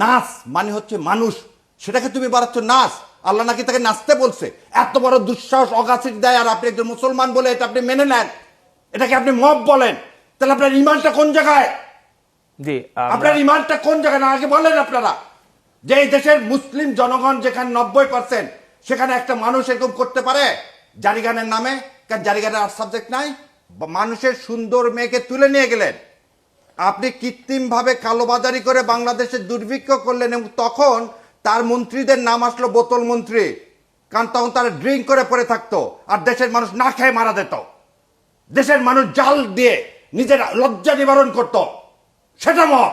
নাচ মানে হচ্ছে মানুষ, সেটাকে তুমি বাড়াচ্ছ নাচ। আল্লাহ নাকি তাকে নাচতে বলছে। এত বড় দুঃসাহস অগাছির দেয়, আর আপনি একজন মুসলমান বলে এটা আপনি মেনে নেন, এটাকে আপনি মব বলেন। তাহলে আপনার ইমানটা কোন জায়গায়? জি, আপনার ইমানটা কোন জায়গায় না আগে বলেন আপনারা। যে এই দেশের মুসলিম জনগণ যেখানে 90%, সেখানে একটা মানুষ এরকম করতে পারে জারিগানের নামে? কারণ জারিগানের আর সাবজেক্ট নাই। মানুষের সুন্দর মেয়েকে তুলে নিয়ে গেলেন আপনি, কৃত্রিমভাবে কালোবাজারি করে বাংলাদেশে দুর্ভিক্ষ করলেন, এবং তখন তার মন্ত্রীদের নাম আসলো বোতল মন্ত্রী। কারণ তখন তারা ড্রিঙ্ক করে পড়ে থাকতো, আর দেশের মানুষ না খেয়ে মারা যেত। দেশের মানুষ জাল দিয়ে নিজের লজ্জা নিবারণ করত। সেটা মব,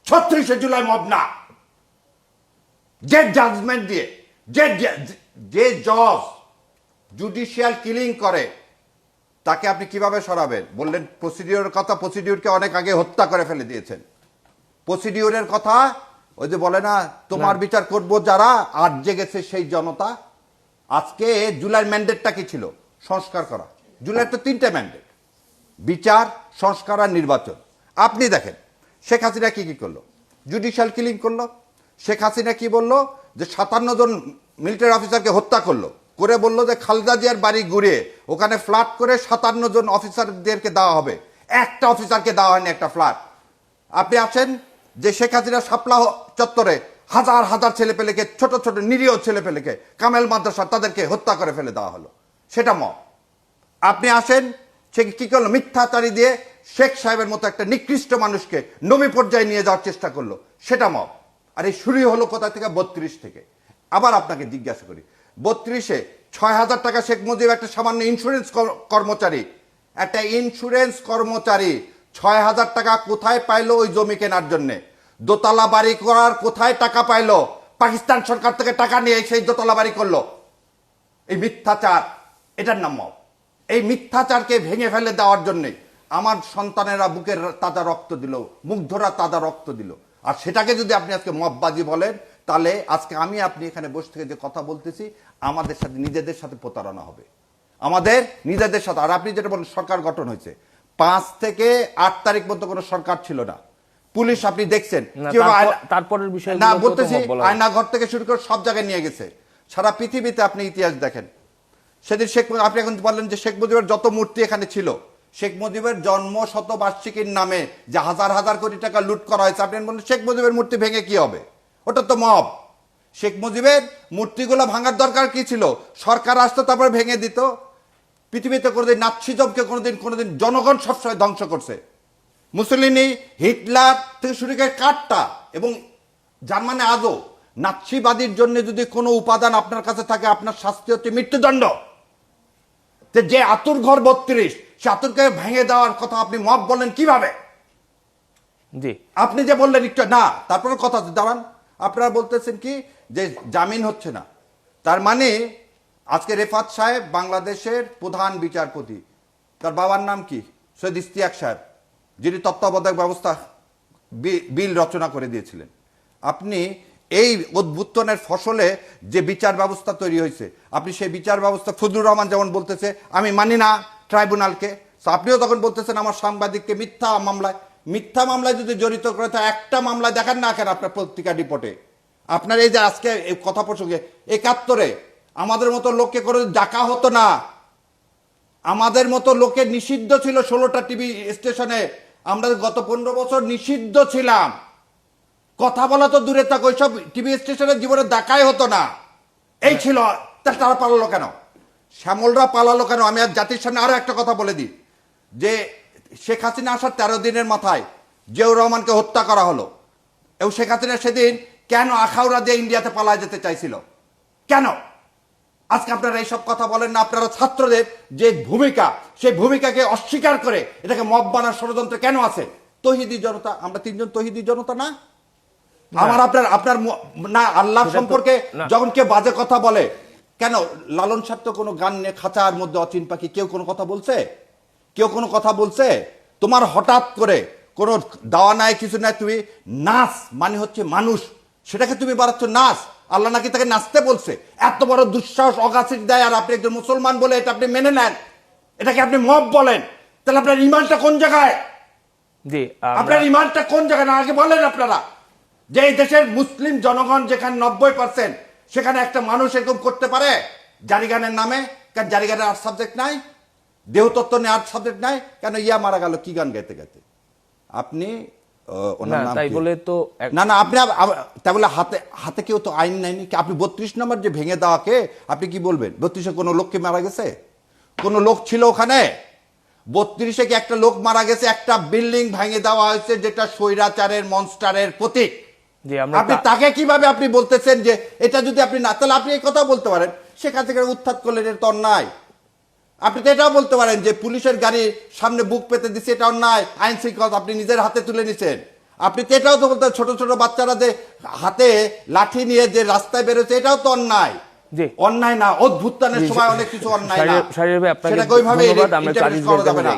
36শে জুলাই মব না। যে জাজমেন্ট দিয়ে যে জজ জুডিশিয়াল কিলিং করে, তাকে আপনি কিভাবে সরাবেন? বললেন প্রসিডিওরের কথা, প্রসিডিওরকে অনেক আগে হত্যা করে ফেলে দিয়েছেন। প্রসিডিওরের কথা ওই যে বলে না, তোমার বিচার করব যারা, আজ জেগেছে সেই জনতা। আজকে জুলাই ম্যান্ডেটটা কি ছিল? সংস্কার করা। জুলাই তো 3টে ম্যান্ডেট, বিচার, সংস্কার আর নির্বাচন। আপনি দেখেন শেখ হাসিনা কি কি করলো, জুডিশিয়াল কিলিং করলো। শেখ হাসিনা কি বললো? যে 57 জন মিলিটারি অফিসারকে হত্যা করলো, করে বললো যে খালেদা জিয়ার বাড়ি ঘুরে ওখানে ফ্ল্যাট করে 57 জন অফিসারদেরকে দেওয়া হবে। একটা অফিসারকে দেওয়া হয়নি একটা ফ্ল্যাট। আপনি আছেন যে শেখ হাসিনা শাপলা চত্বরে হাজার হাজার ছেলেপেলেকে, ছোট ছোট নিরীহ ছেলেপেলেকে, কামেল মাদ্রাসা, তাদেরকে হত্যা করে ফেলে দেওয়া হলো। সেটা মব। আপনি আসেন, সে কি করলো? মিথ্যাচারী দিয়ে শেখ সাহেবের মতো একটা নিকৃষ্ট মানুষকে নবী পর্যায়ে নিয়ে যাওয়ার চেষ্টা করলো। সেটা মব। আর এই শুরু হলো কোথা থেকে? 32 থেকে। আবার আপনাকে জিজ্ঞাসা করি, 32-এ 6,000 টাকা শেখ মুজিব, একটা সামান্য ইন্স্যুরেন্স কর্মচারী, একটা ইন্স্যুরেন্স কর্মচারী 6,000 টাকা কোথায় পাইলো ওই জমি কেনার জন্যে? দোতলা বাড়ি করার কোথায় টাকা পাইলো? পাকিস্তান সরকার থেকে টাকা নিয়ে সেই দোতলা বাড়ি করলো। এই মিথ্যাচার, এটার নাম মব। এই মিথ্যাচারকে ভেঙে ফেলে দেওয়ার জন্যে আমার সন্তানেরা বুকের তাজা রক্ত দিল, মুগ্ধরা তাজা রক্ত দিল। আর সেটাকে যদি আপনি আজকে মববাজি বলেন, তাহলে আজকে আমি আপনি এখানে বসে থেকে যে কথা বলতেছি, আমাদের সাথে নিজেদের সাথে প্রতারণা হবে, আমাদের নিজেদের সাথে। আর আপনি যেটা বলেন সরকার গঠন হয়েছে, 5 থেকে 8 তারিখ পর্যন্ত কোনো সরকার ছিল না। পুলিশ আপনি দেখছেন তারপরের বিষয় না বলতেছি, আয়নাঘর থেকে শুরু করে সব জায়গায় নিয়ে গেছে। সারা পৃথিবীতে আপনি ইতিহাস দেখেন। সেদিন আপনি এখন বললেন যে শেখ মুজিবের যত মূর্তি এখানে ছিল, শেখ মুজিবের জন্ম শতবার্ষিকীর নামে যে হাজার হাজার কোটি টাকা লুট করা হয়েছে, আপনি বললেন শেখ মুজিবের মূর্তি ভেঙে কি হবে? ওটা তো মব। শেখ মুজিবের মূর্তিগুলো ভাঙার দরকার কি ছিল? সরকার আসতো তারপরে ভেঙে দিত। পৃথিবীতে কোনোদিন নাৎসিজমকে কোনোদিন জনগণ সবসময় ধ্বংস করছে। মুসলিনি, হিটলার থেকে শুরু করে কাটটা, এবং জার্মানি আজও নাৎসিবাদীর জন্য যদি কোনো উপাদান আপনার কাছে থাকে, আপনার শাস্তি হচ্ছে মৃত্যুদণ্ড। যে আতুর ঘর 32, সে আতুরকে ভেঙে দেওয়ার কথা আপনি মব বলেন কিভাবে? জি, আপনি যে বললেন একটু না, তারপরে কথা দাঁড়ান। আপনারা বলতেছেন কি যে জামিন হচ্ছে না, তার মানে আজকে রেফাত সাহেব বাংলাদেশের প্রধান বিচারপতি, তার বাবার নাম কি? সৈয়দ ইশতিয়াক সাহেব, যিনি তত্ত্বাবধায়ক ব্যবস্থা বিল রচনা করে দিয়েছিলেন। আপনি এই উদ্বুত্তনের ফসলে যে বিচার ব্যবস্থা তৈরি হয়েছে, আপনি সেই বিচার ব্যবস্থা, ফজলুর রহমান যেমন বলতেছে আমি মানি না ট্রাইব্যুনালকে, আপনিও তখন বলতেছেন আমার সাংবাদিককে মিথ্যা মামলায় যদি জড়িত করে, তো একটা মামলায় দেখেন না কেন আপনার পত্রিকা রিপোর্টে? আপনার এই যে আজকে এই কথা প্রসঙ্গে 71-এ আমাদের মতো লোককে করে ডাকা হতো না। আমাদের মতো লোকের নিষিদ্ধ ছিল 16টা টিভি স্টেশনে। আমরা গত 15 বছর নিষিদ্ধ ছিলাম। কথা বলা তো দূরে থাক, ওইসব টিভি স্টেশনের জীবনে দেখাই হতো না। এই ছিল। তারা পালালো কেন? শ্যামলরা পালালো কেন? আমি আর জাতির সামনে আরো একটা কথা বলে দিই, যে শেখ হাসিনা আসার 13 দিনের মাথায় জিয়াউর রহমানকে হত্যা করা হলো, এবং শেখ হাসিনা সেদিন কেন আখাউড়া দিয়ে ইন্ডিয়াতে পালায় যেতে চাইছিল? কেন? আজকে আপনারা এইসব কথা বলেন না। আপনারা ছাত্রদের যে ভূমিকা, সেই ভূমিকাকে অস্বীকার করে এটাকে মব বানার ষড়যন্ত্র কেন আছে? তৌহিদি জনতা, আমরা 3 জন তৌহিদি জনতা না? আমার আপনার না আল্লাহ সম্পর্কে যখন কেউ বাজে কথা বলে, কেন লালন সাহেব তো কোনো গান নিয়ে খাঁচার মধ্যে অচিন পাখি, কেউ কোনো কথা বলছে? কেউ কোনো কথা বলছে? তোমার হঠাৎ করে কোনো দাওয়া নাই, কিছু নাই, তুমি নাচ মানে হচ্ছে মানুষ, সেটাকে তুমি বাড়াচ্ছ নাচ। আল্লাহ নাকি তাকে নাচতে বলছে। এত বড় দুঃসাহস অগাছির দেয়, আর আপনি একজন মুসলমান বলে এটা আপনি মেনে নেন, এটাকে আপনি মব বলেন। তাহলে আপনার ইমানটা কোন জায়গায়? জি, আপনার ইমানটা কোন জায়গায় না আগে বলেন আপনারা। যে এই দেশের মুসলিম জনগণ যেখানে 90%, সেখানে একটা মানুষ এরকম করতে পারে জারিগানের নামে? কেন জারিগানের আর্ট সাবজেক্ট নাই? দেহতত্ত্ব নিয়ে আর্ট সাবজেক্ট নাই কেন? ইয়া মারা গেল কি গান গাইতে গাইতে? আপনি ওনার না নাম তাই কি? বলে তো না না, আপনি তাই বলে হাতে হাতে কেউ তো আইন নাইনি কি? আপনি 32 নম্বর যে ভেঙে দেওয়াকে আপনি কি বলবেন? 32-এ কোনো লোককে মারা গেছে? কোনো লোক ছিল ওখানে? 32-এ কি একটা লোক মারা গেছে? একটা বিল্ডিং ভেঙে দেওয়া হয়েছে যেটা স্বৈরাচারের মনস্টারের প্রতীক। জি আমরা আপনি তাকে কিভাবে আপনি বলতেছেন যে এটা যদি আপনি না, তাহলে আপনি এই কথা বলতে পারেন সেখান থেকে উত্থাত করলেন, এটা তো অন্যায়। আপনি তো এটাও বলতে পারেন যে পুলিশের গাড়ির সামনে বুক পেতে দিচ্ছে, এটা অন্যায়, আইন শৃঙ্খলা আপনি নিজের হাতে তুলে নিছেন। আপনি তো এটাও তো বলতে, ছোট ছোট বাচ্চারা যে হাতে লাঠি নিয়ে যে রাস্তায় বেরোচ্ছে, এটাও তো অন্যায়। জি। অন্যায় না, অদ্ভুতানের সময় অনেক কিছু অন্যায় না, শাহরিয়ার ভাই আপনাকে সেটাকে ওইভাবে ধন্যবাদ। আমরা interpret কাজী করা যাবে না।